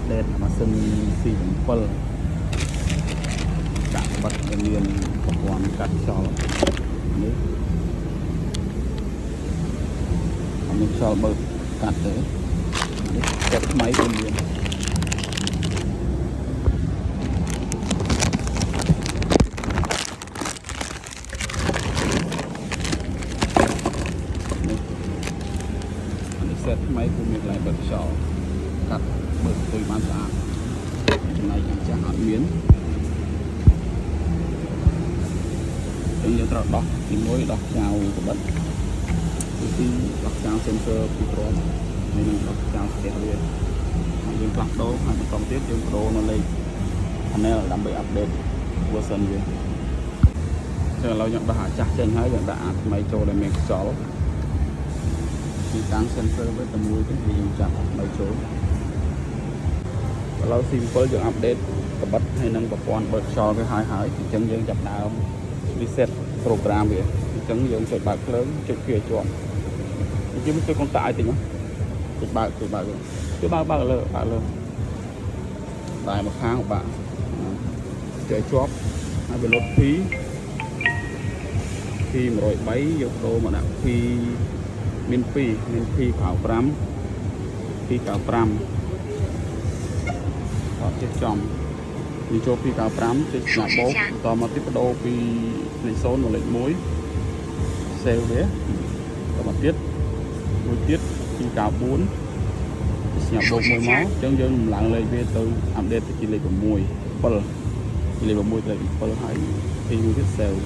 update ម៉ាស៊ីន C7 ដាក់បិទមានប្រព័ន្ធកាត់ខ្យល់នេះអត់មានខ្យល់បើកាត់ទេនេះកាត់ថ្មីវាមានset ថ្មីគឺមានកន្លែងបិទខ្យល់កាត់បើកទុយបានស្អាតចំណែកខាងចាស់អត់មានចឹងយើងត្រូវដោះទី1ដោះចោលកបិតទី2ដោះចោល sensor ពីព្រមហើយនឹងដោះចោលផ្ទះវាហើយយើងផ្លាស់ប្ដូរហើយបន្តទៀតយើងប្ដូរនៅលេខ panel ដើម្បី update version វាចឹងឥឡូវយើងដោះអាចាស់ចេញហើយយើងដាក់អាថ្មីចូលដែលមានខ្យល់ទីតាំង sensor វាតែមួយទេយើងចាប់នៅចូលឥឡូវ simple យើង update ក្បិតហើយនឹងប្រព័ន្ធបើកខ្យល់វាហើយអញ្ចឹងយើងចាប់ដើម reset program វាអញ្ចឹងយើងចុចបើកភ្លើងចុចវាឲ្យជាប់អញ្ចឹងចុចកុងតាក់ឲ្យតិចមកចុចបើកលើតែមកខាងបាក់ចុចជាប់ហើយវាលុត P 103យកដូរមកដាក់ P មាន P 95 អត់ចេះចំវាចូល P95 ចេះស្នាប់បោកបន្តមកទៀតបដូរពីលេខ0មកលេខ1 save វាបន្តមកទៀតមួយទៀត P94 ស្នាប់បោកមួយមកអញ្ចឹងយើងឡើងលេខវាទៅ update ទៅជាលេខ6 7លេខ6ទៅលេខ7ហើយពីមួយទៀត save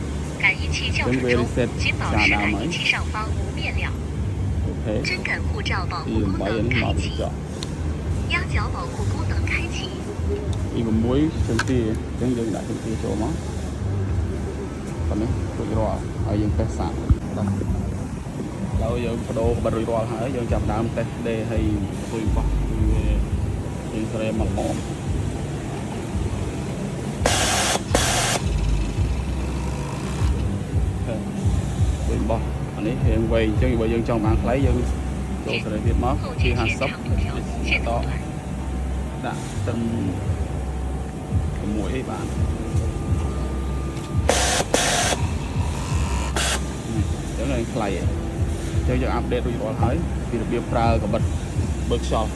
感应器校准中，请保持感应器上方无面料。真感护照保护功能开启，压脚保护功能开启。ពី6chân tia អញ្ចឹងយើងដាក់chân tiaចូលមកប៉ុណ្ណេះរួចរាល់ហើយយើងតេស្តសាកដល់ឥឡូវយើងបដូរបិទរួចរាល់ហើយយើងចាប់ដើមតេស្តដេហើយព្រួយបោះវាយើងស្រែមកល្អព្រួយបោះអានេះរៀងវែងអញ្ចឹងបើយើងចង់បានខ្លីយើងចូលស្រែទៀតមកជា50តដាក់ទឹកមួយអីបានចឹងឡើងខ្លីអញ្ចឹងយើងអាប់ដេតរួចរាល់ហើយពីរបៀបប្រើកាបិតបើកខ្យល់